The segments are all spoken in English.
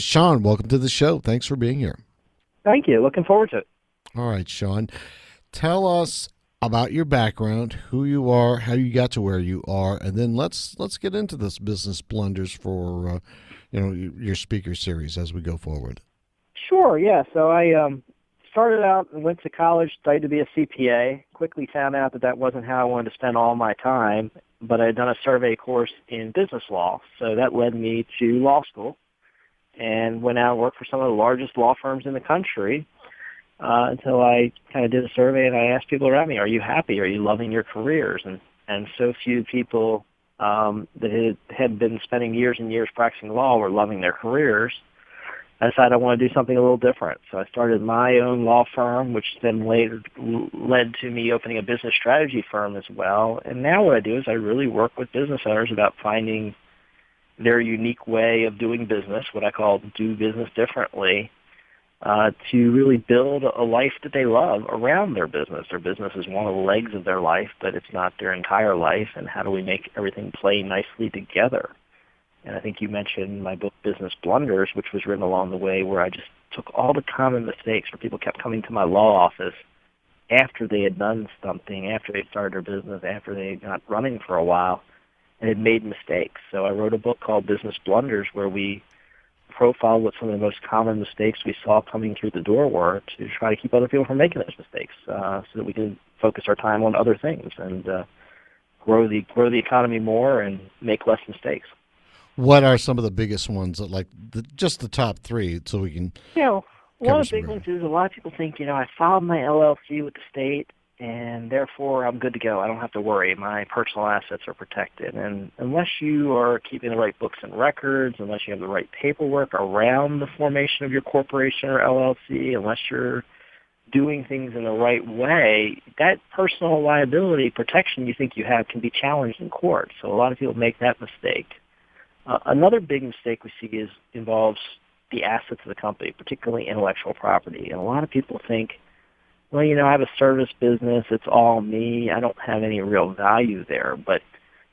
Shawn, welcome to the show. Thanks for being here. Thank you. Looking forward to it. All right, Shawn, tell us about your background, who you are, how you got to where you are, and then let's get into this business blunders for your speaker series as we go forward. Sure, yeah. So I started out and went to college, studied to be a CPA. Quickly found out that wasn't how I wanted to spend all my time, but I had done a survey course in business law. So that led me to law school and went out and worked for some of the largest law firms in the country until I kind of did a survey and I asked people around me, are you happy? Are you loving your careers? And so few people that had been spending years and years practicing law were loving their careers. I decided I want to do something a little different. So I started my own law firm, which then later led to me opening a business strategy firm as well. And now what I do is I really work with business owners about finding their unique way of doing business, what I call do business differently, to really build a life that they love around their business. Their business is one of the legs of their life, but it's not their entire life. And how do we make everything play nicely together? And I think you mentioned my book, Business Blunders, which was written along the way where I just took all the common mistakes where people kept coming to my law office after they had done something, after they started their business, after they got running for a while, and had made mistakes. So I wrote a book called Business Blunders where we profiled what some of the most common mistakes we saw coming through the door were to try to keep other people from making those mistakes so that we can focus our time on other things and grow the economy more and make less mistakes. What are some of the biggest ones that just the top three so we can One cover of the some big ground? ones is a lot of people think, I filed my LLC with the state and therefore I'm good to go. I don't have to worry. My personal assets are protected. And unless you are keeping the right books and records, unless you have the right paperwork around the formation of your corporation or LLC, unless you're doing things in the right way, that personal liability protection you think you have can be challenged in court. So a lot of people make that mistake. Another big mistake we see involves the assets of the company, particularly intellectual property. And a lot of people think, well, I have a service business. It's all me. I don't have any real value there. But,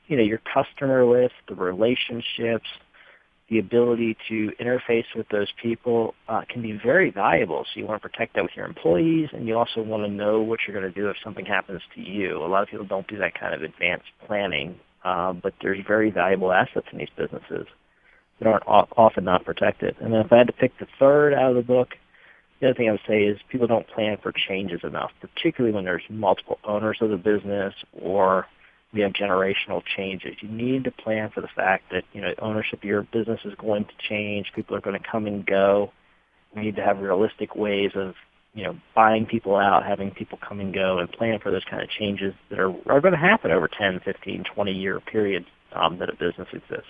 your customer list, the relationships, the ability to interface with those people can be very valuable. So you want to protect that with your employees, and you also want to know what you're going to do if something happens to you. A lot of people don't do that kind of advanced planning, but there's very valuable assets in these businesses that aren't often not protected. And then if I had to pick the third out of the book, the other thing I would say is people don't plan for changes enough, particularly when there's multiple owners of the business or we have generational changes. You need to plan for the fact that, ownership of your business is going to change. People are going to come and go. We need to have realistic ways of, buying people out, having people come and go, and plan for those kind of changes that are going to happen over 10, 15, 20-year periods that a business exists.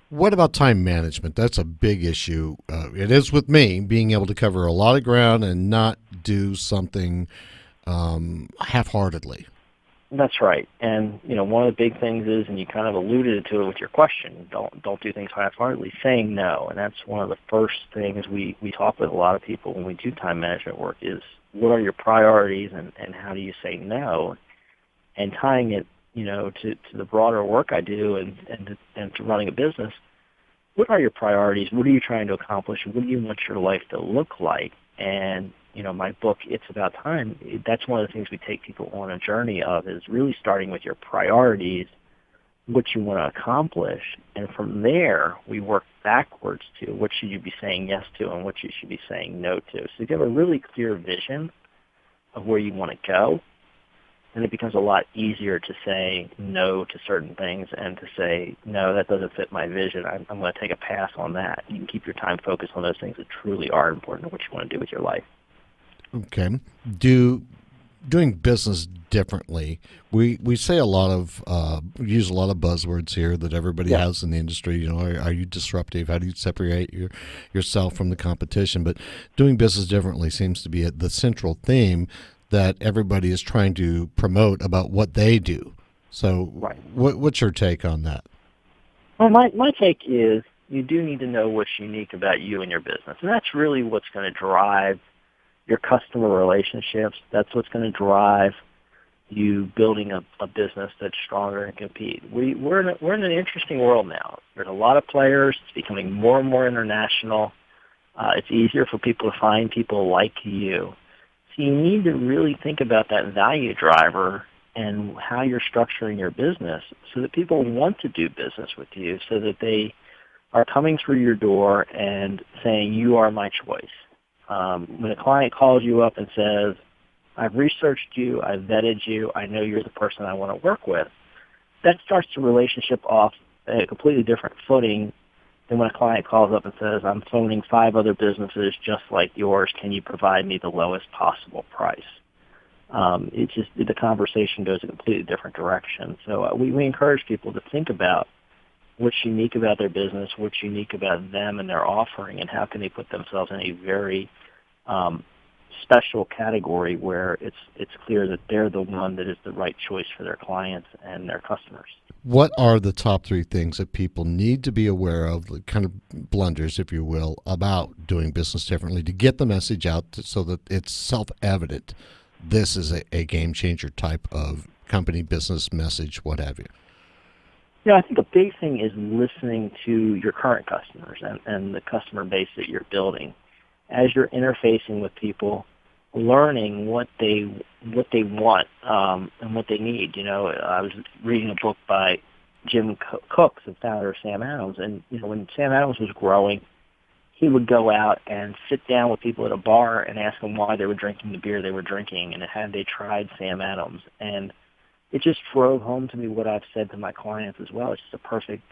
What about time management? That's a big issue. It is with me, being able to cover a lot of ground and not do something half-heartedly. That's right. And, one of the big things is, and you kind of alluded to it with your question, don't do things half-heartedly, saying no. And that's one of the first things we talk with a lot of people when we do time management work is what are your priorities and how do you say no? And tying it, to the broader work I do and to running a business, what are your priorities? What are you trying to accomplish? What do you want your life to look like? And, my book, It's About Time, that's one of the things we take people on a journey of is really starting with your priorities, what you want to accomplish. And from there, we work backwards to what should you be saying yes to and what you should be saying no to. So if you have a really clear vision of where you want to go, then it becomes a lot easier to say no to certain things and to say, no, that doesn't fit my vision. I'm going to take a pass on that. You can keep your time focused on those things that truly are important to what you want to do with your life. Okay. Doing business differently. We say a lot of use a lot of buzzwords here that everybody has in the industry. Are you disruptive? How do you separate yourself from the competition? But doing business differently seems to be the central theme that everybody is trying to promote about what they do. So, Right. What's your take on that? Well, my take is you do need to know what's unique about you and your business, and that's really what's going to drive your customer relationships. That's what's going to drive, you building a business that's stronger and compete. We're in an interesting world now. There's a lot of players. It's becoming more and more international. It's easier for people to find people like you. So you need to really think about that value driver and how you're structuring your business so that people want to do business with you, so that they are coming through your door and saying, you are my choice. When a client calls you up and says, I've researched you, I've vetted you, I know you're the person I want to work with, that starts the relationship off a completely different footing than when a client calls up and says, I'm phoning 5 other businesses just like yours, can you provide me the lowest possible price? The conversation goes a completely different direction. So we encourage people to think about what's unique about their business, what's unique about them and their offering, and how can they put themselves in a very special category where it's clear that they're the one that is the right choice for their clients and their customers. What are the top 3 things that people need to be aware of, the kind of blunders, if you will, about doing business differently to get the message out so that it's self-evident this is a game-changer type of company, business, message, what have you? I think a big thing is listening to your current customers and the customer base that you're building. As you're interfacing with people, learning what they want and what they need. I was reading a book by Jim Cook, the founder of Sam Adams, and when Sam Adams was growing, he would go out and sit down with people at a bar and ask them why they were drinking the beer they were drinking and had they tried Sam Adams. And it just drove home to me what I've said to my clients as well. It's just a perfect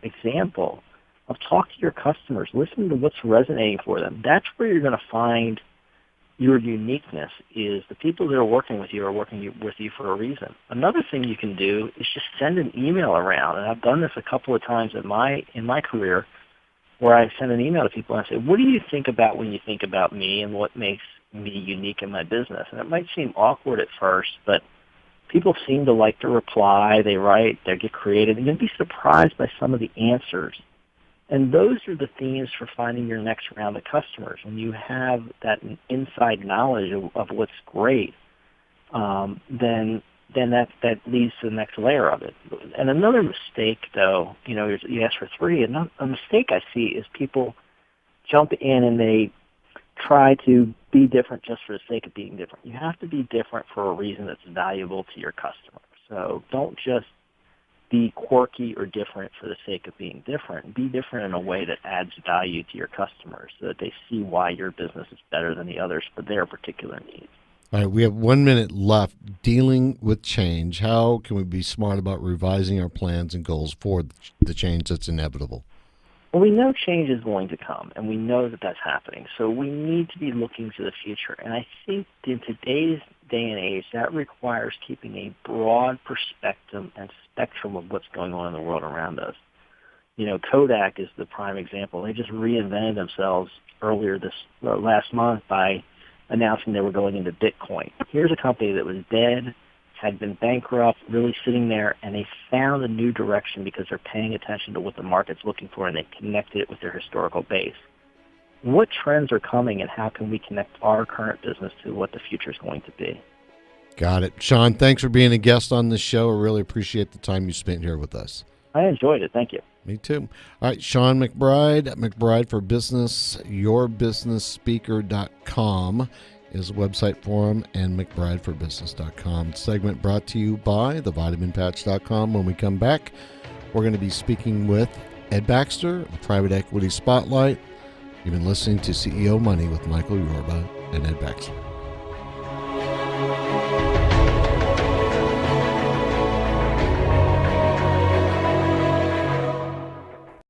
example of talk to your customers. Listen to what's resonating for them. That's where you're going to find your uniqueness, is the people that are working with you are working with you for a reason. Another thing you can do is just send an email around. And I've done this a couple of times in my career, where I send an email to people and I say, what do you think about when you think about me and what makes me unique in my business? And it might seem awkward at first, but people seem to like to reply. They write, they get creative, and you'll be surprised by some of the answers. And those are the themes for finding your next round of customers. When you have that inside knowledge of what's great, then that leads to the next layer of it. And another mistake, though, you asked for 3. A mistake I see is people jump in and they try to be different just for the sake of being different. You have to be different for a reason that's valuable to your customer. So don't just be quirky or different for the sake of being different. Be different in a way that adds value to your customers so that they see why your business is better than the others for their particular needs. All right, we have 1 minute left. Dealing with change. How can we be smart about revising our plans and goals for the change that's inevitable? Well, we know change is going to come, and we know that that's happening. So we need to be looking to the future. And I think in today's day and age, that requires keeping a broad perspective and spectrum of what's going on in the world around us. Kodak is the prime example. They just reinvented themselves earlier last month by announcing they were going into Bitcoin. Here's a company that was dead, had been bankrupt, really sitting there, and they found a new direction because they're paying attention to what the market's looking for, and they connected it with their historical base. What trends are coming, and how can we connect our current business to what the future is going to be? Got it. Shawn, thanks for being a guest on this show. I really appreciate the time you spent here with us. I enjoyed it. Thank you. Me too. All right, Shawn McBride, McBride for Business, yourbusinessspeaker.com is a website for him, and McBrideforBusiness.com. Segment brought to you by thevitaminpatch.com. When we come back, we're going to be speaking with Ed Baxter, a Private Equity Spotlight. You've been listening to CEO Money with Michael Yorba and Ed Baxter.